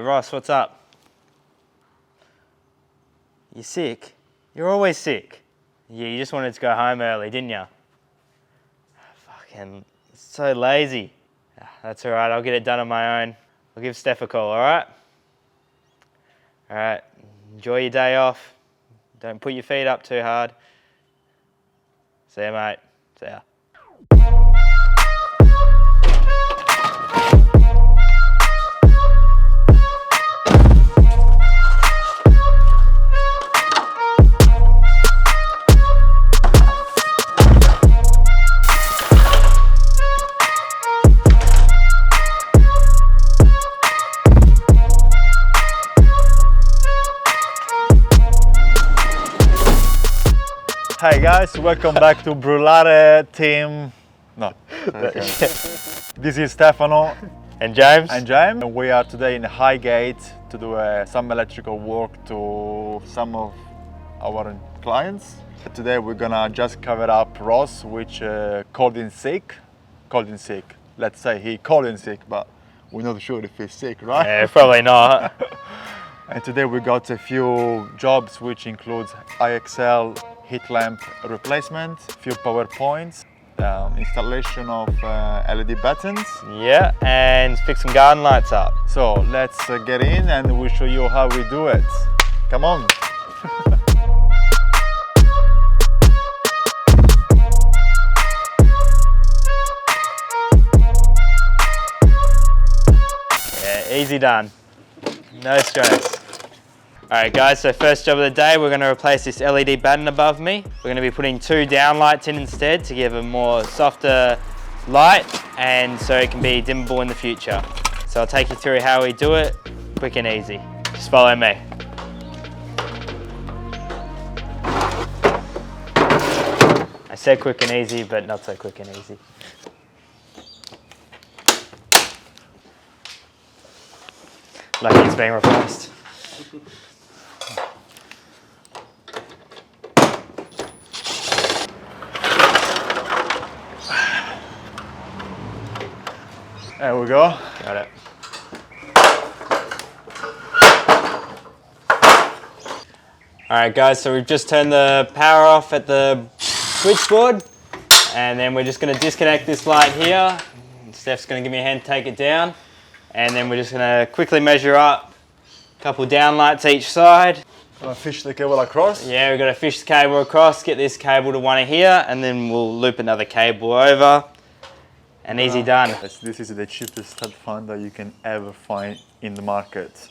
Ross, what's up? You sick? You're always sick. Yeah, you just wanted to go home early, didn't you? Fucking so lazy. That's all right, I'll get it done on my own. I'll give Steph a call, all right? All right, enjoy your day off. Don't put your feet up too hard. See ya, mate. See ya. Hi guys, welcome back to Brillare team. No. Okay. This is Stefano And James. And we are today in Highgate to do some electrical work to some of our clients. Today we're gonna just cover up Ross, which called in sick. Let's say he called in sick, but we're not sure if he's sick, right? Yeah, probably not. And today we got a few jobs, which includes IXL heat lamp replacement, few power points, installation of LED buttons. Yeah, and fix some garden lights up. So let's get in and we'll show you how we do it. Come on. Yeah, easy done. No stress. Alright guys, so first job of the day, we're going to replace this LED button above me. We're going to be putting 2 downlights in instead to give a more softer light and so it can be dimmable in the future. So I'll take you through how we do it, quick and easy. Just follow me. I said quick and easy, but not so quick and easy. Lucky it's being replaced. There we go. Got it. Alright guys, so we've just turned the power off at the switchboard and then we're just going to disconnect this light here. Steph's going to give me a hand to take it down and then we're just going to quickly measure up a couple downlights each side. Gonna fish the cable across? Yeah, we've got to fish the cable across, get this cable to one here and then we'll loop another cable over. And easy done. This is the cheapest stud finder you can ever find in the market.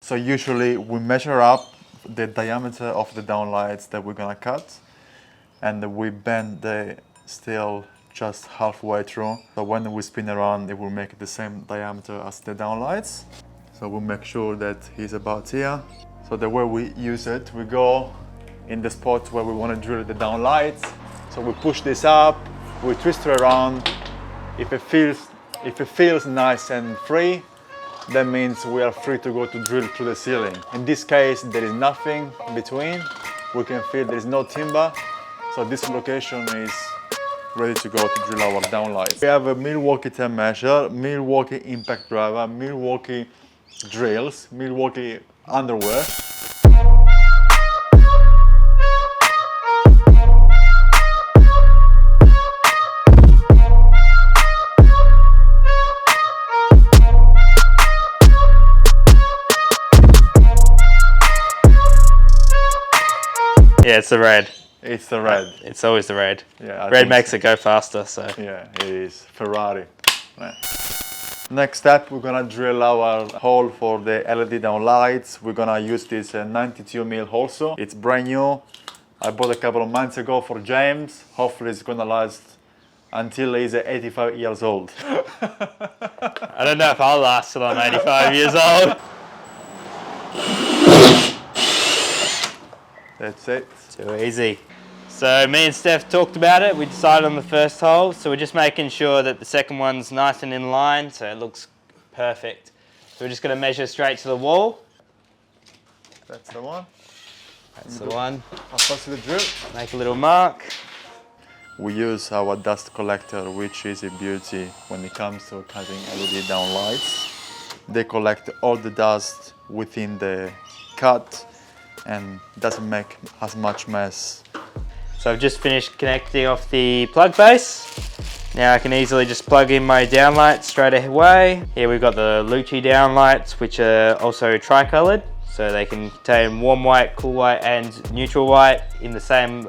So usually we measure up the diameter of the downlights that we're gonna cut and we bend the steel just halfway through. So when we spin around, it will make the same diameter as the downlights. So we'll make sure that he's about here. So the way we use it, we go in the spot where we want to drill the downlights. So we push this up, we twist it around. If it feels nice and free, that means we are free to go to drill through the ceiling. In this case, there is nothing between. We can feel there is no timber. So this location is ready to go to drill our downlights. We have a Milwaukee tape measure, Milwaukee impact driver, Milwaukee drills, Milwaukee underwear. Yeah, it's the red. It's the red. It's always the red. Yeah, red makes it go faster, so. Yeah, it is. Ferrari. Yeah. Next step, we're gonna drill our hole for the LED downlights. We're gonna use this 92mm hole saw. It's brand new. I bought a couple of months ago for James. Hopefully it's gonna last until he's 85 years old. I don't know if I'll last till I'm 85 years old. That's it. Too easy. So me and Steph talked about it. We decided on the first hole. So we're just making sure that the second one's nice and in line so it looks perfect. So we're just going to measure straight to the wall. That's the one. That's the one. I'll pass the drill. Make a little mark. We use our dust collector, which is a beauty when it comes to cutting LED downlights. they collect all the dust within the cut and doesn't make as much mess. So I've just finished connecting off the plug base. Now I can easily just plug in my downlights straight away. Here we've got the Lucci downlights, which are also tricolored. So they can contain warm white, cool white and neutral white in the same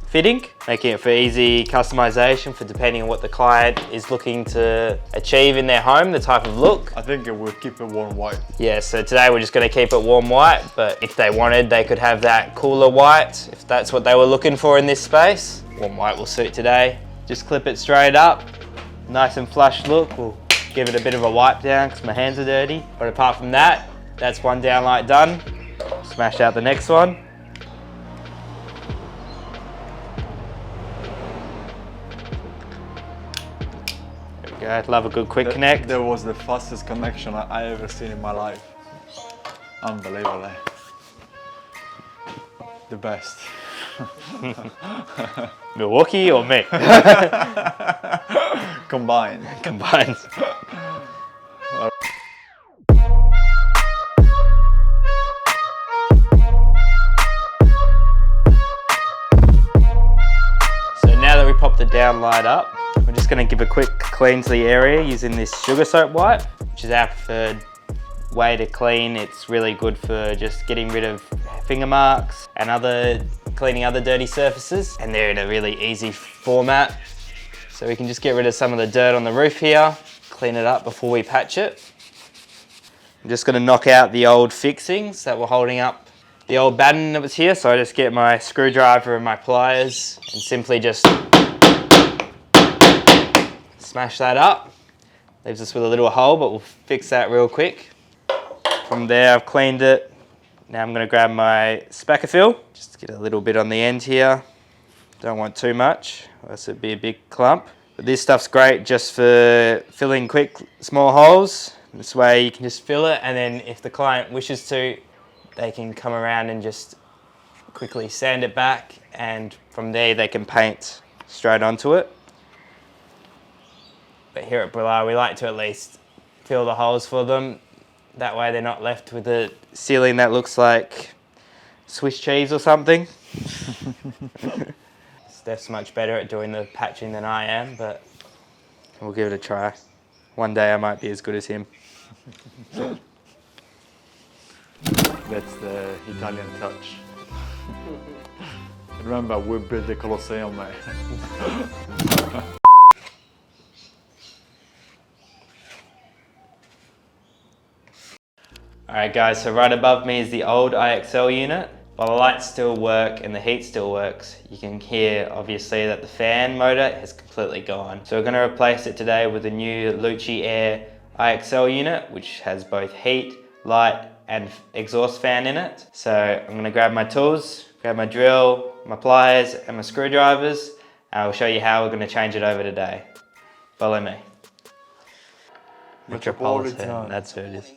fitting, making it for easy customization for depending on what the client is looking to achieve in their home, the type of look. I think it will keep it warm white. Yeah, so today we're just going to keep it warm white, but if they wanted, they could have that cooler white, if that's what they were looking for in this space. Warm white will suit today. Just clip it straight up, nice and flush look. We'll give it a bit of a wipe down because my hands are dirty. But apart from that, that's one downlight done. Smash out the next one. There we go, love a good quick connect. That was the fastest connection I ever seen in my life. Unbelievable. The best. Milwaukee or me? Combined. Combined. So now that we pop the downlight up, we're just going to give a quick clean to the area using this sugar soap wipe, which is our preferred way to clean. It's really good for just getting rid of finger marks and cleaning other dirty surfaces, and they're in a really easy format. So we can just get rid of some of the dirt on the roof here, clean it up before we patch it. I'm just going to knock out the old fixings that were holding up the old batten that was here. So I just get my screwdriver and my pliers and simply just smash that up. Leaves us with a little hole, but we'll fix that real quick. From there, I've cleaned it. Now I'm going to grab my spacker fill, just get a little bit on the end here. Don't want too much, or else it'd be a big clump. But this stuff's great just for filling quick, small holes. This way you can just fill it, and then if the client wishes to, they can come around and just quickly sand it back, and from there they can paint straight onto it. But here at Brillare, we like to at least fill the holes for them. That way they're not left with a ceiling that looks like Swiss cheese or something. Steph's much better at doing the patching than I am, but we'll give it a try. One day I might be as good as him. That's the Italian touch. Remember, we built the Colosseum, mate. Alright guys, so right above me is the old IXL unit. While the lights still work and the heat still works, you can hear obviously that the fan motor has completely gone. So we're going to replace it today with a new Lucci Air IXL unit, which has both heat, light and exhaust fan in it. So I'm going to grab my tools, grab my drill, my pliers and my screwdrivers, and I'll show you how we're going to change it over today. Follow me. Metropolitan, that's who it is.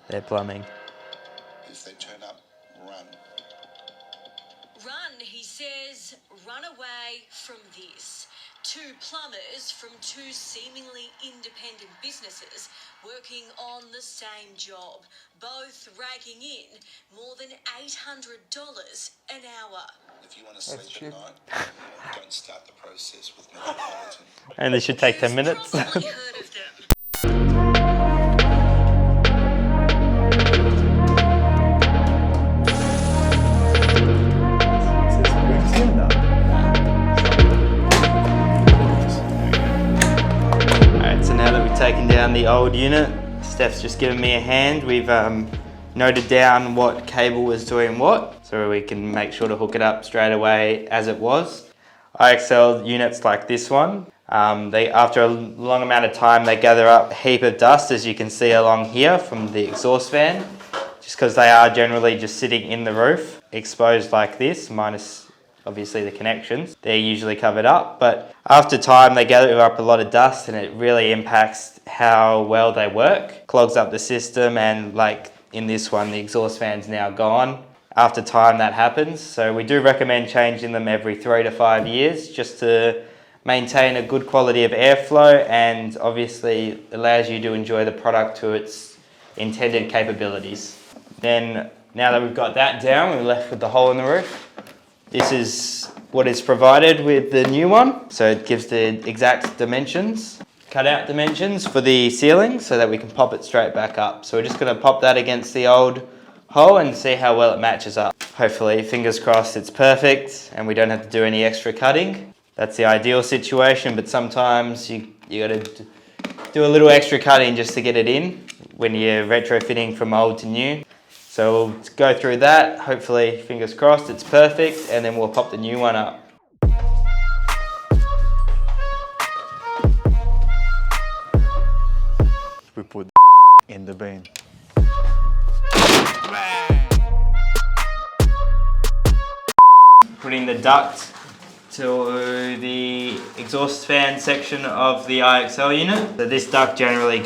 They're plumbing. If they turn up, run. Run, he says, run away from this. Two plumbers from two seemingly independent businesses working on the same job, both raking in more than $800 an hour. If you want to sleep at night, don't start the process with Metropolitan. And this should take 10 minutes. You've probably heard of them. Taken down the old unit. Steph's just given me a hand. We've noted down what cable was doing what, so we can make sure to hook it up straight away as it was. IXL units like this one, after a long amount of time, they gather up a heap of dust, as you can see along here from the exhaust fan, just because they are generally just sitting in the roof, exposed like this, minus obviously the connections. They're usually covered up, but after time they gather up a lot of dust and it really impacts how well they work. Clogs up the system, and like in this one, the exhaust fan's now gone. After time that happens, so we do recommend changing them every 3 to 5 years just to maintain a good quality of airflow, and obviously allows you to enjoy the product to its intended capabilities. Then, now that we've got that down, we're left with the hole in the roof. This is what is provided with the new one. So it gives the exact dimensions, cutout dimensions for the ceiling, so that we can pop it straight back up. So we're just going to pop that against the old hole and see how well it matches up. Hopefully, fingers crossed, it's perfect and we don't have to do any extra cutting. That's the ideal situation, but sometimes you got to do a little extra cutting just to get it in when you're retrofitting from old to new. So we'll go through that, hopefully, fingers crossed, it's perfect, and then we'll pop the new one up. We put in the bin. Putting the duct to the exhaust fan section of the IXL unit. So this duct generally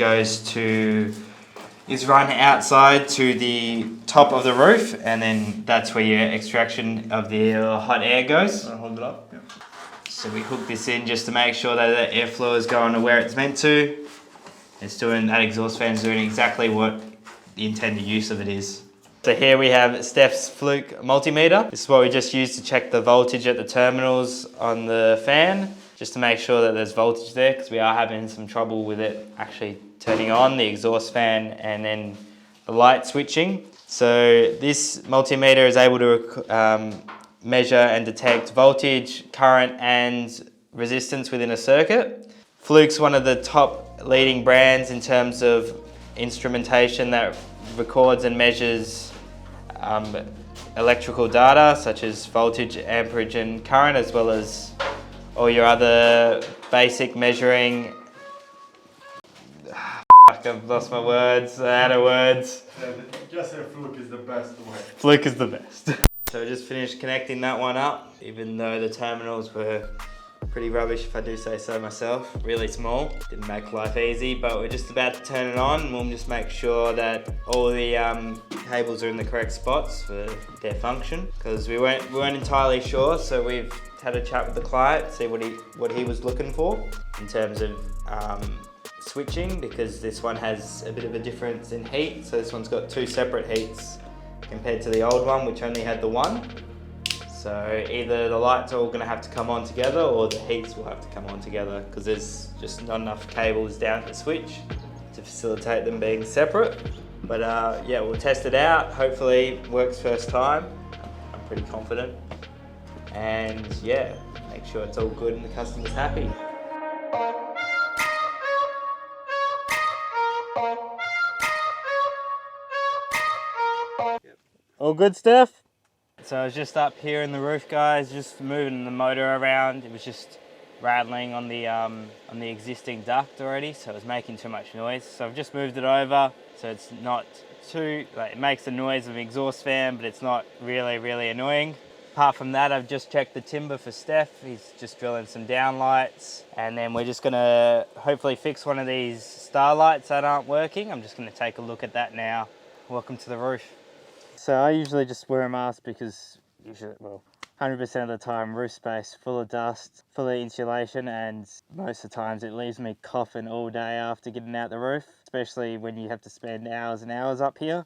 is run outside to the top of the roof, and then that's where your extraction of the hot air goes. Hold it up. Yeah. So we hook this in just to make sure that the airflow is going to where it's meant to. That exhaust fan is doing exactly what the intended use of it is. So here we have Stef's Fluke multimeter. This is what we just used to check the voltage at the terminals on the fan, just to make sure that there's voltage there, because we are having some trouble with it actually turning on the exhaust fan and then the light switching. So this multimeter is able to measure and detect voltage, current and resistance within a circuit. Fluke's one of the top leading brands in terms of instrumentation that records and measures electrical data such as voltage, amperage and current, as well as all your other basic measuring. I've lost my words, out of words. Just say Fluke is the best way. Fluke is the best. So I just finished connecting that one up, even though the terminals were pretty rubbish, if I do say so myself. Really small, didn't make life easy, but we're just about to turn it on, and we'll just make sure that all the cables are in the correct spots for their function, because we weren't entirely sure, so we've had a chat with the client, see what he was looking for in terms of switching, because this one has a bit of a difference in heat. So this one's got two separate heats compared to the old one, which only had the one. So either the lights are all going to have to come on together, or the heats will have to come on together, because there's just not enough cables down the switch to facilitate them being separate. But yeah, we'll test it out. Hopefully it works first time. I'm pretty confident. And yeah, make sure it's all good and the customer's happy. All good, Steph? So I was just up here in the roof, guys, just moving the motor around. It was just rattling on the existing duct already, so it was making too much noise. So I've just moved it over, so it's not too, it makes the noise of an exhaust fan, but it's not really annoying. Apart from that, I've just checked the timber for Steph. He's just drilling some downlights, and then we're just gonna hopefully fix one of these starlights that aren't working. I'm just gonna take a look at that now. Welcome to the roof. So I usually just wear a mask because 100% of the time roof space full of dust, full of insulation, and most of the times it leaves me coughing all day after getting out the roof, especially when you have to spend hours and hours up here.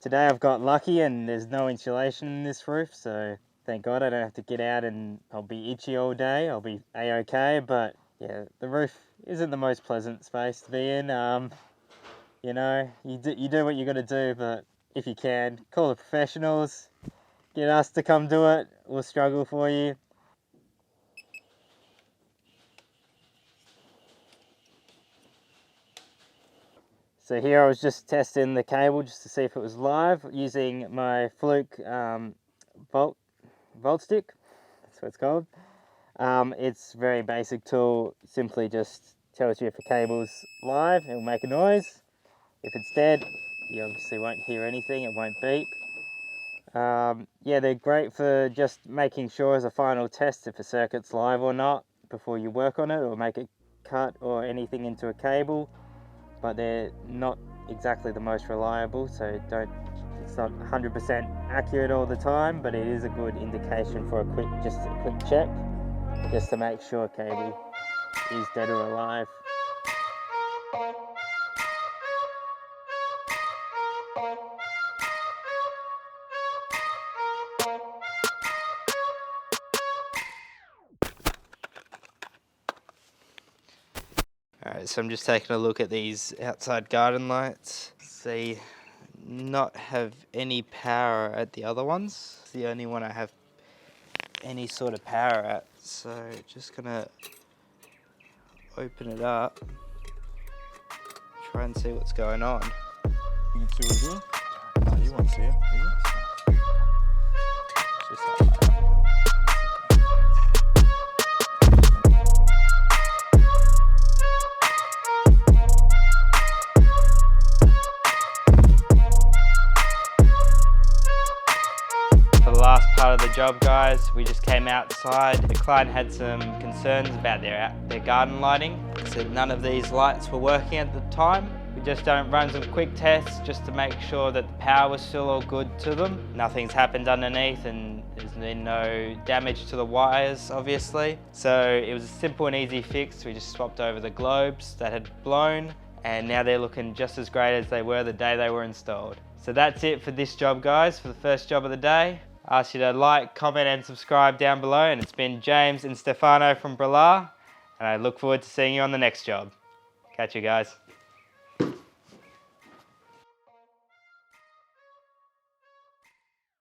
Today I've got lucky and there's no insulation in this roof, so thank God I don't have to get out and I'll be itchy all day. I'll be a-okay, but yeah, the roof isn't the most pleasant space to be in. You know, you do what you got to do, but if you can, call the professionals, get us to come do it. We'll struggle for you. So here I was just testing the cable just to see if it was live using my Fluke volt stick. That's what it's called. It's a very basic tool. Simply just tells you if a cable's live. It'll make a noise. If it's dead, you obviously won't hear anything. It won't beep. Yeah, they're great for just making sure as a final test if a circuit's live or not before you work on it or make a cut or anything into a cable. But they're not exactly the most reliable, so it's not 100% accurate all the time, but it is a good indication for just a quick check. just to make sure cable is dead or alive. Alright, so I'm just taking a look at these outside garden lights. See, not have any power at the other ones. It's the only one I have any sort of power at. So just gonna open it up, try and see what's going on. You can see what's doing? No, you won't see it. Just that light. For the last part of the job, guys, we just came outside. The client had some concerns about their garden lighting. Said none of these lights were working at the time. We just run some quick tests just to make sure that the power was still all good to them. Nothing's happened underneath and there's been no damage to the wires, obviously. So it was a simple and easy fix. We just swapped over the globes that had blown and now they're looking just as great as they were the day they were installed. So that's it for this job, guys, for the first job of the day. I ask you to like, comment and subscribe down below, and it's been James and Stefano from Brillare, and I look forward to seeing you on the next job. Catch you guys.